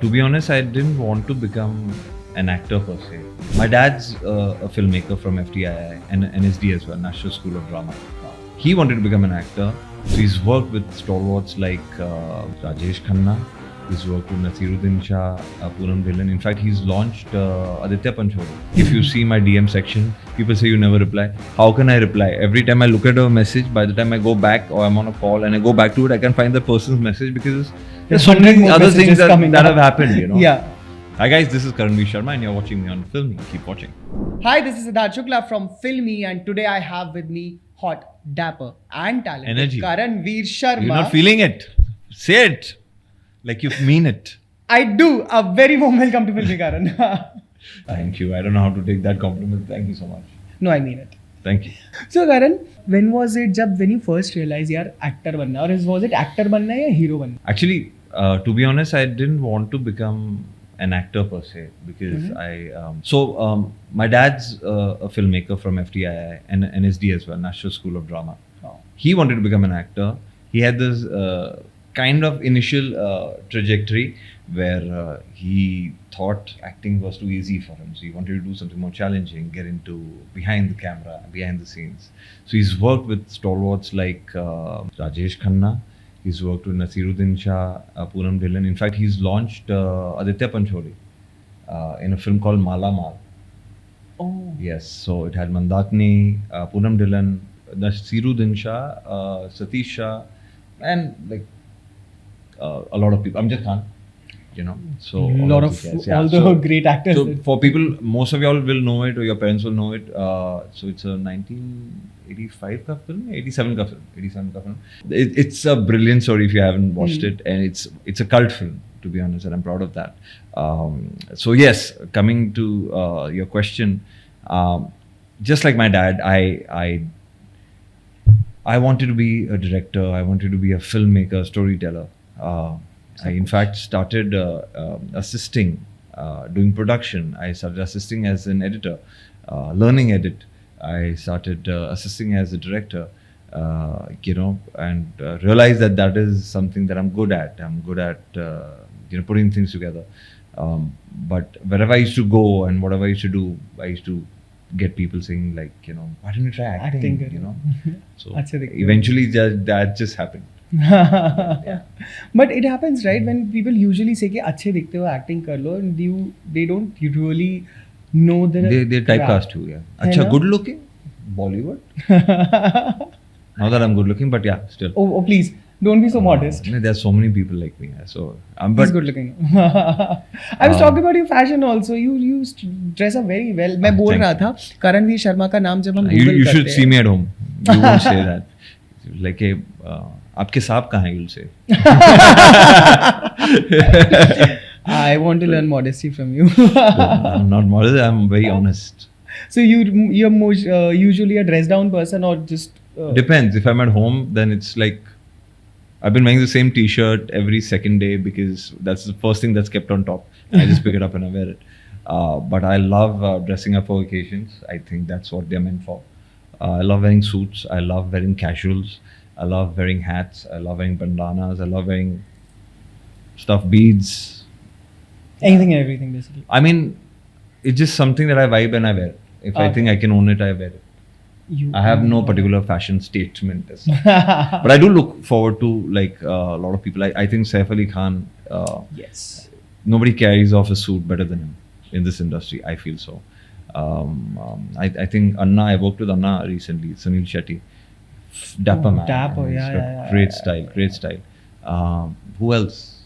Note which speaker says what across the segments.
Speaker 1: To be honest, I didn't want to become an actor per se. My dad's a filmmaker from FTII and NSD as well, National School of Drama. He wanted to become an actor. So he's worked with stalwarts like Rajesh Khanna. He's worked with Nasiruddin Shah, Poonam Dhillon. In fact, he's launched Aditya Pancholi. If you see my DM section, people say you never reply. How can I reply? Every time I look at a message, by the time I go back or I'm on a call and I go back to it, I can find the person's message because there's so many other things that have happened, you know.
Speaker 2: Yeah.
Speaker 1: Hi guys, this is Karanvir Sharma and you're watching me on Filmy. Keep watching.
Speaker 2: Hi, this is Siddharth Shukla from Filmy, and today I have with me hot, dapper and talented
Speaker 1: Energy.
Speaker 2: Karanvir Sharma.
Speaker 1: You're not feeling it. Say it. Like you mean it.
Speaker 2: I do. A very warm welcome to Filmy, Karan.
Speaker 1: Thank you. I don't know how to take that compliment. Thank you so much.
Speaker 2: No, I mean it.
Speaker 1: Thank you.
Speaker 2: So Karan, when was it when you first realized यार actor बनना, or was it actor बनना या hero बनना?
Speaker 1: Actually, to be honest, I didn't want to become an actor per se because my dad's a filmmaker from FTII and NSD as well, National School of Drama.
Speaker 2: Oh.
Speaker 1: He wanted to become an actor. He had this kind of initial trajectory where he thought acting was too easy for him. So he wanted to do something more challenging, get into behind the camera, behind the scenes. So he's worked with stalwarts like Rajesh Khanna. He's worked with Nasiruddin Shah, Poonam Dhillon. In fact, he's launched Aditya Pancholi in a film called Mala Mal.
Speaker 2: Oh.
Speaker 1: Yes, so it had Mandakini, Poonam Dhillon, Nasiruddin Shah, Satish Shah, and like a lot of people. Amjad Khan, you know. So
Speaker 2: a lot of all the great actors.
Speaker 1: So for people, most of y'all will know it, or your parents will know it. So it's a 1985 ka film, 87 ka film. It's a brilliant story if you haven't watched it, and it's a cult film, to be honest, and I'm proud of that. So yes, coming to your question, just like my dad, I wanted to be a director. I wanted to be a filmmaker, storyteller. I in fact started assisting, doing production. I started assisting as an editor, learning edit. I started assisting as a director, and realized that is something that I'm good at. I'm good at putting things together. But wherever I used to go and whatever I used to do, I used to get people saying like, why don't you try acting? So eventually that just happened.
Speaker 2: Yeah. But it happens, right? When people usually say कि अच्छे दिखते हो, acting कर लो, and they don't usually know
Speaker 1: they typecast you. Yeah. अच्छा, good looking, Bollywood. Not that I'm good looking, but yeah, still.
Speaker 2: Oh, please don't be so modest.
Speaker 1: There's so many people like me. So
Speaker 2: he's good looking. I was talking about your fashion also. You dress up very well. मैं बोल रहा था करणवीर शर्मा का नाम जब हम Google करते हैं.
Speaker 1: You should see me at home. You won't say that. Like आपके सांप कहाँ हैं? You'll say.
Speaker 2: I want to learn modesty from you.
Speaker 1: I'm not modest. I'm very honest.
Speaker 2: So you're more, usually a dress down person, or just
Speaker 1: depends. If I'm at home, then it's like I've been wearing the same T-shirt every second day because that's the first thing that's kept on top. I just pick it up and I wear it. But I love dressing up for occasions. I think that's what they're meant for. I love wearing suits. I love wearing casuals. I love wearing hats. I love wearing bandanas. I love wearing stuff, beads.
Speaker 2: Anything and everything, basically.
Speaker 1: I mean, it's just something that I vibe and I wear. If I think I can own it, I wear it. I have no particular fashion statement. But I do look forward to like a lot of people. I think Saif Ali Khan.
Speaker 2: Yes.
Speaker 1: Nobody carries off a suit better than him in this industry. I feel so. I think Anna. I worked with Anna recently. Suniel Shetty. Dapper man.
Speaker 2: Dapper, yeah.
Speaker 1: Great style. Who else?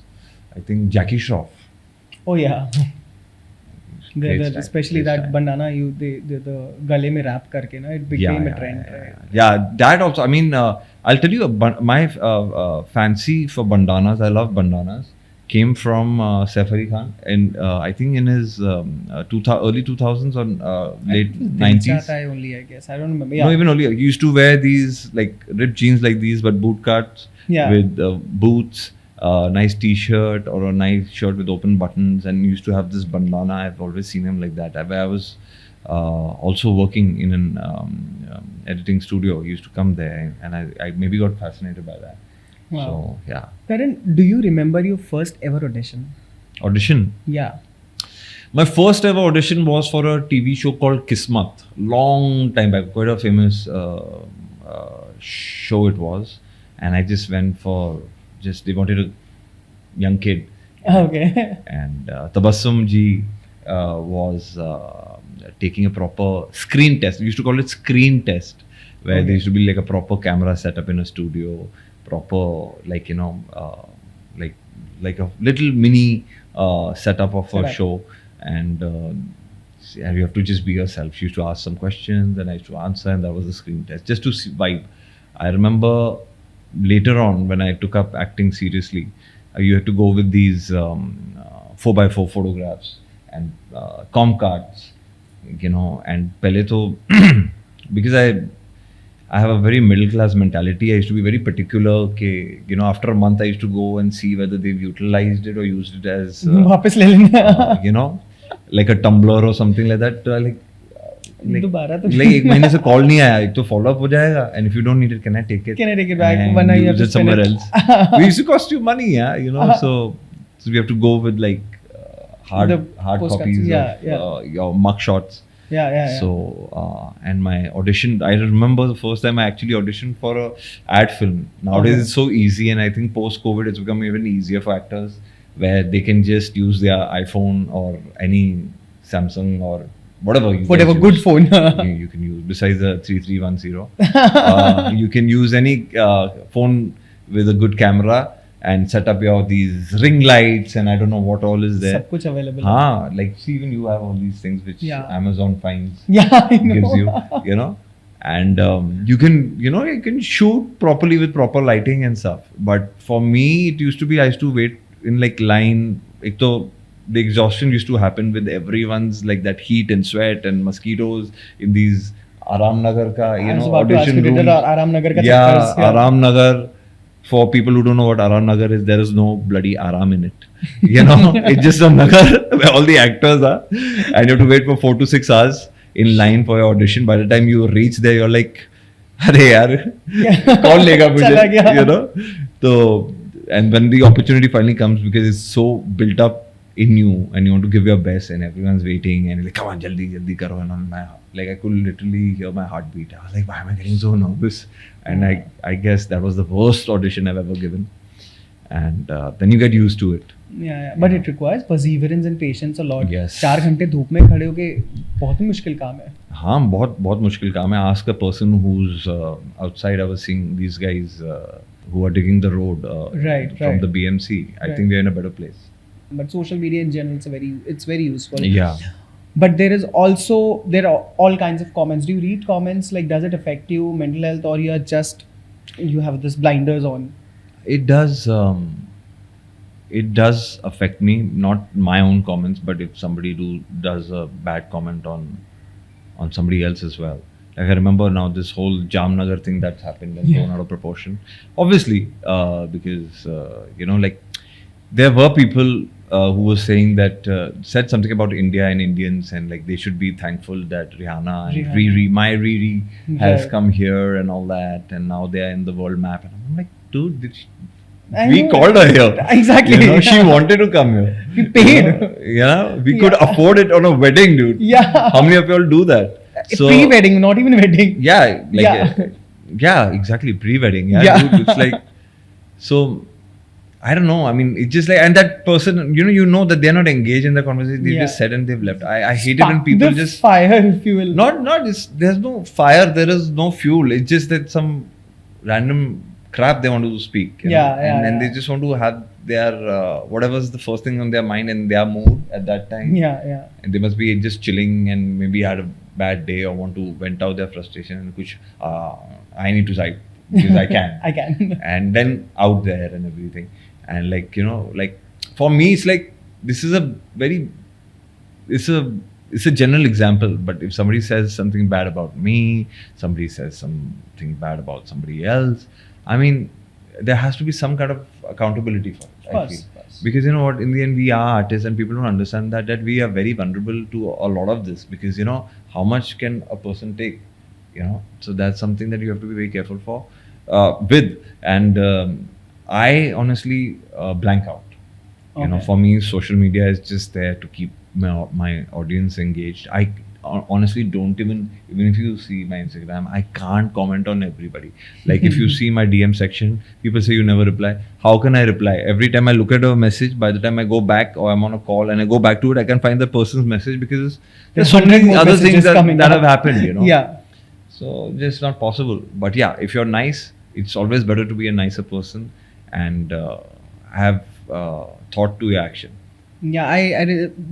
Speaker 1: I think Jackie Shroff.
Speaker 2: Oh yeah. Especially that bandana, the gale mein wrap karke na, it became a trend.
Speaker 1: Yeah, that also. I mean, I'll tell you, my fancy for bandanas. I love bandanas. Came from Saif Ali Khan, and I think in his early 2000s or late 90s.
Speaker 2: Only, I guess. I don't remember. Yeah.
Speaker 1: No, even earlier. He used to wear these like ripped jeans like these, but boot cuts with boots, nice T-shirt or a nice shirt with open buttons, and he used to have this bandana. I've always seen him like that. I was also working in an editing studio. He used to come there, and I maybe got fascinated by that.
Speaker 2: Wow.
Speaker 1: So, yeah.
Speaker 2: Karan, do you remember your first ever audition?
Speaker 1: Audition.
Speaker 2: Yeah.
Speaker 1: My first ever audition was for a TV show called Kismat. Long time back, quite a famous show it was, and I just went for they wanted a young kid.
Speaker 2: Okay.
Speaker 1: And Tabassum ji was taking a proper screen test. We used to call it screen test, where there used to be like a proper camera set up in a studio, proper like like a little mini setup of a show, and you have to just be yourself. She used to ask some questions, and I used to answer, and that was the screen test, just to see, vibe. I remember later on when I took up acting seriously, you had to go with these 4x4 photographs and com cards, and pehle to because I have a very middle class mentality. I used to be very particular. After a month, I used to go and see whether they've utilized it or used it as
Speaker 2: वापस ले लेना.
Speaker 1: Like a Tumblr or something like that.
Speaker 2: दोबारा तो
Speaker 1: like एक महीने से call नहीं आया, एक तो follow up हो जाएगा, and if you don't need it, can I take it?
Speaker 2: Can I take it back?
Speaker 1: And
Speaker 2: One you have
Speaker 1: use
Speaker 2: to
Speaker 1: it
Speaker 2: spend
Speaker 1: somewhere
Speaker 2: it.
Speaker 1: else. We used to cost you money, yeah, so we have to go with like hard
Speaker 2: postcards.
Speaker 1: copies of your mug shots.
Speaker 2: Yeah.
Speaker 1: So and my audition, I remember the first time I actually auditioned for a ad film. Nowadays it's so easy, and I think post COVID it's become even easier for actors, where they can just use their iPhone or any Samsung or whatever
Speaker 2: good phone
Speaker 1: you can use besides the 3310. You can use any phone with a good camera and set up these ring lights and I don't know what all is there.
Speaker 2: सब कुछ available.
Speaker 1: Like see, even you have all these things which Amazon finds,
Speaker 2: I know.
Speaker 1: gives you, and you can shoot properly with proper lighting and stuff. But for me, it used to be I used to wait in like line. The exhaustion used to happen with everyone's like that heat and sweat and mosquitoes in these Aram Nagar ka, audition room.
Speaker 2: Aram Nagar ka
Speaker 1: Yeah, Aram Nagar. For people who don't know what Aram Nagar is, there is no bloody Aram in it. It's just a Nagar where all the actors are, and you have to wait for 4 to 6 hours in line for your audition. By the time you reach there, you're like, "Arey yaar, kaun lega mujhe?" So, and when the opportunity finally comes, because it's so built up in you and you want to give your best and everyone's waiting and you're like, come on, jaldi karo, and I could literally hear my heartbeat. I was like, why am I getting so nervous? And I guess that was the worst audition I've ever given. And then you get used to it.
Speaker 2: Yeah. But it requires perseverance and patience a lot.
Speaker 1: Yes.
Speaker 2: 4 घंटे धूप में खड़े होके बहुत मुश्किल काम है.
Speaker 1: हाँ, बहुत मुश्किल काम है. Ask a person who's outside. I was seeing these guys who are digging the road from the BMC. I think we're in a better place.
Speaker 2: But social media in general, it's very useful.
Speaker 1: Yeah.
Speaker 2: But there are all kinds of comments. Do you read comments? Like, does it affect you, mental health, or you have this blinders on?
Speaker 1: It does. It does affect me. Not my own comments, but if somebody does a bad comment on somebody else as well. Like I remember now this whole Jamnagar thing that's happened and blown out of proportion. Obviously, because like there were people who were saying that said something about India and Indians, and like they should be thankful that Rihanna and Riri has come here and all that, and now they are in the world map. And I'm like, dude, we called her here.
Speaker 2: Exactly.
Speaker 1: She wanted to come here.
Speaker 2: We paid.
Speaker 1: We could afford it on a wedding, dude.
Speaker 2: Yeah.
Speaker 1: How many of you all do that? So,
Speaker 2: pre-wedding, not even wedding.
Speaker 1: Yeah, exactly, pre-wedding. Yeah, dude, it's like, so I don't know. I mean, it's just like, and that person, you know that they're not engaged in the conversation. They just said and they've left. I hate it when people just
Speaker 2: fire, if you will.
Speaker 1: There's no fire. There is no fuel. It's just that some random crap they want to speak. And they just want to have their whatever's the first thing on their mind and their mood at that time.
Speaker 2: Yeah.
Speaker 1: And they must be just chilling and maybe had a bad day or want to vent out their frustration and which I need to type because I can.
Speaker 2: I can.
Speaker 1: And then out there and everything. And like, like for me, it's like, this is it's a general example, but if somebody says something bad about me, somebody says something bad about somebody else, I mean, there has to be some kind of accountability for it, I feel. Because you know what, in the end, we are artists and people don't understand that we are very vulnerable to a lot of this because, how much can a person take, So that's something that you have to be very careful with. And I honestly blank out. You know,
Speaker 2: Okay.
Speaker 1: for me, social media is just there to keep my audience engaged. I honestly don't even if you see my Instagram, I can't comment on everybody. Like if you see my DM section, people say you never reply. How can I reply? Every time I look at a message, by the time I go back or I'm on a call and I go back to it, I can find the person's message because there's so
Speaker 2: 100
Speaker 1: many
Speaker 2: more
Speaker 1: other things
Speaker 2: messages coming
Speaker 1: that
Speaker 2: up.
Speaker 1: have happened, you know.
Speaker 2: Yeah.
Speaker 1: So just not possible. But yeah, if you're nice, it's always better to be a nicer person and have thought to your action.
Speaker 2: Yeah,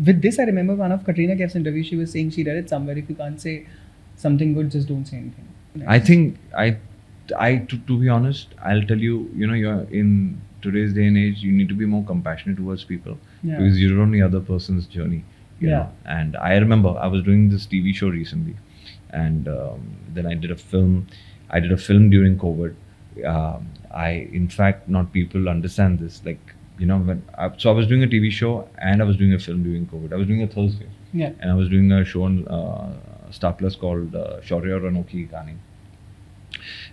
Speaker 2: with this, I remember one of Katrina Kaif's interview. She was saying she read it somewhere. If you can't say something good, just don't say anything.
Speaker 1: I think to be honest, I'll tell you, you know, you're in today's day and age, you need to be more compassionate towards people
Speaker 2: Yeah.
Speaker 1: because you don't know the other person's journey. You
Speaker 2: Yeah.
Speaker 1: know? And I remember I was doing this TV show recently, and then I did a film. I did a film during COVID. In fact, not people understand this. Like, you know, so I was doing a TV show and I was doing a film during COVID. I was doing a Thursday.
Speaker 2: Yeah.
Speaker 1: And I was doing a show on Star Plus called Shaurya Aur Anokhi Kahani.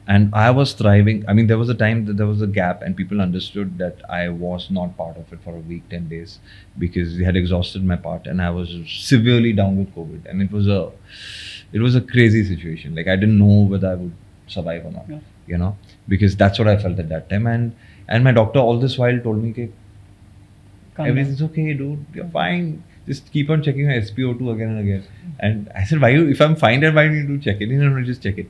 Speaker 1: And I was thriving. I mean, there was a time that there was a gap and people understood that I was not part of it for a week, 10 days, because they had exhausted my part and I was severely down with COVID. And it was a crazy situation. Like I didn't know whether I would survive or not,
Speaker 2: Yeah.
Speaker 1: you know, because that's what I felt at that time. And my doctor all this while told me,
Speaker 2: Calm down.
Speaker 1: everything's okay, dude. You're fine. Just keep on checking your SpO2 again and again. And I said, if I'm fine, then why do you do check it? No, just check it.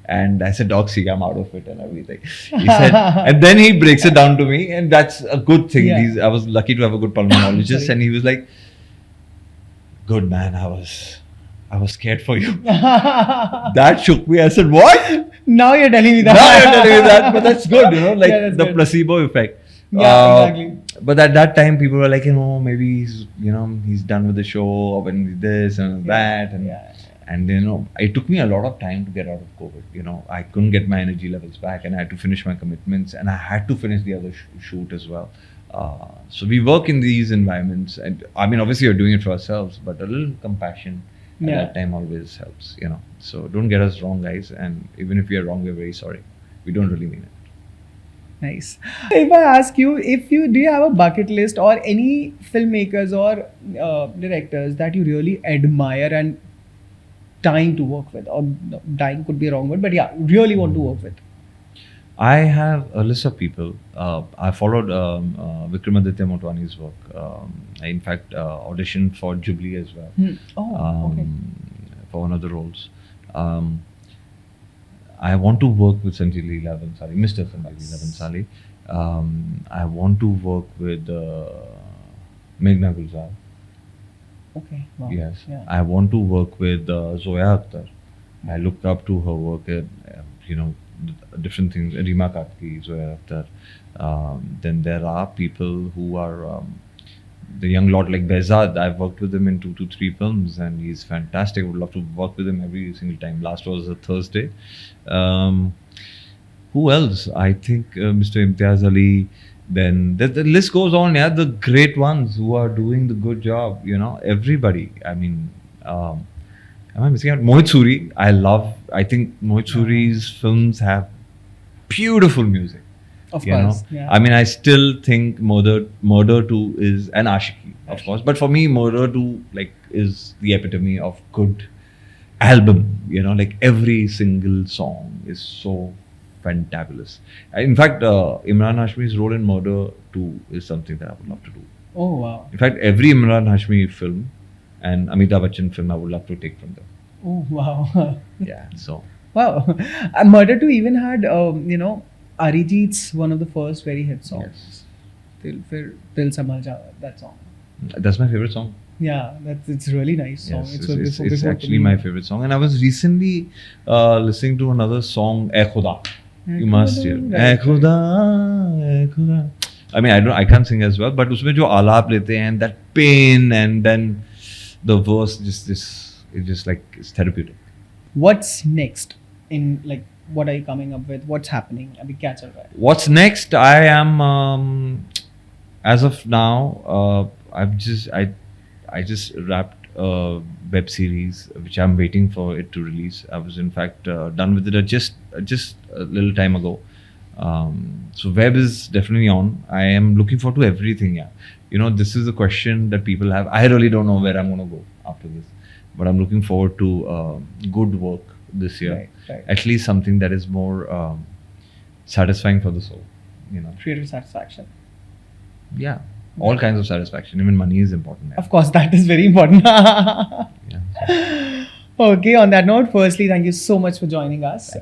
Speaker 1: And I said, doc, see, I'm out of it and everything. He said, and then he breaks it down to me, and that's a good thing.
Speaker 2: Yeah.
Speaker 1: I was lucky to have a good pulmonologist,
Speaker 2: Sorry.
Speaker 1: and he was like, good man, I was scared for you. That shook me. I said, what?
Speaker 2: Now you're telling me that.
Speaker 1: Now you're telling me that, but that's good, you know, like
Speaker 2: Yeah, that's
Speaker 1: the
Speaker 2: good.
Speaker 1: placebo effect.
Speaker 2: Yeah, exactly.
Speaker 1: But at that time, people were like, you know, maybe he's done with the show, or when this and that, and
Speaker 2: Yeah.
Speaker 1: and you know, it took me a lot of time to get out of COVID. You know, I couldn't get my energy levels back, and I had to finish my commitments, and I had to finish the other shoot as well. So we work in these environments, and I mean, obviously, you're doing it for ourselves, but a little compassion at
Speaker 2: Yeah.
Speaker 1: that time always helps. You know, so don't get us wrong, guys. And even if we are wrong, we're very sorry. We don't really mean it.
Speaker 2: Nice. If I ask you, do you have a bucket list or any filmmakers or directors that you really admire and dying to work with, or no, dying could be a wrong word, but yeah, really want to work with?
Speaker 1: I have a list of people. I followed Vikramaditya Motwani's work. I, in fact, auditioned for Jubilee as well.
Speaker 2: Oh, okay.
Speaker 1: For one of the roles. I want to work with Sanjay Leela Bhansali, Mr. Sanjay Leela Bhansali. I want to work with Meghna Gulzar.
Speaker 2: Okay. Wow.
Speaker 1: Yes.
Speaker 2: Yeah.
Speaker 1: I want to work with Zoya Akhtar. I looked up to her work at, different things. Rima Katki, Zoya Akhtar. Then there are people who are the young lot like Behzad. I've worked with him in 2 to 3 films, and he's fantastic. I would love to work with him every single time. Last was a Thursday. Who else? I think Mr. Imtiaz Ali. Then the list goes on. Yeah, the great ones who are doing the good job. You know, everybody. I mean, am I missing out? Mohit Suri. I think Mohit Suri's films have beautiful music.
Speaker 2: Of
Speaker 1: You
Speaker 2: course.
Speaker 1: know?
Speaker 2: Yeah.
Speaker 1: I mean, I still think Murder 2 is an Ashiki, of course. But for me, Murder 2 is the epitome of good album. You know, like every single song is so fantabulous. In fact, Imran Hashmi's role in Murder 2 is something that I would love to do.
Speaker 2: Oh wow.
Speaker 1: In fact, every Imran Hashmi film and Amitabh Bachchan film, I would love to take from them.
Speaker 2: Oh wow.
Speaker 1: Yeah, so.
Speaker 2: Wow. Murder 2 even had Arijit's one of the first very hit songs. Dil Samjha Ja, that song.
Speaker 1: That's my favorite song.
Speaker 2: Yeah, it's really nice song.
Speaker 1: Yes,
Speaker 2: It's
Speaker 1: it's actually my favorite song. And I was recently listening to another song, Ae Khuda. You must hear. Ae Khuda. I mean, I can't sing as well, but उसमें जो आलाप लेते हैं, that pain, and then the verse it's therapeutic.
Speaker 2: What's next in what are you coming up with? What's happening? अभी क्या चल रहा है?
Speaker 1: What's next? I am as of now. I just wrapped a web series which I'm waiting for it to release. I was in fact done with it just a little time ago. So web is definitely on. I am looking forward to everything. Yeah, this is a question that people have. I really don't know where I'm going to go after this, but I'm looking forward to good work this year.
Speaker 2: Right.
Speaker 1: At least something that is more satisfying for the soul.
Speaker 2: Creative satisfaction.
Speaker 1: Yeah, all kinds of satisfaction. Even money is important.
Speaker 2: Of course, that is very important.
Speaker 1: Yeah.
Speaker 2: Okay, on that note, firstly, thank you so much for joining us.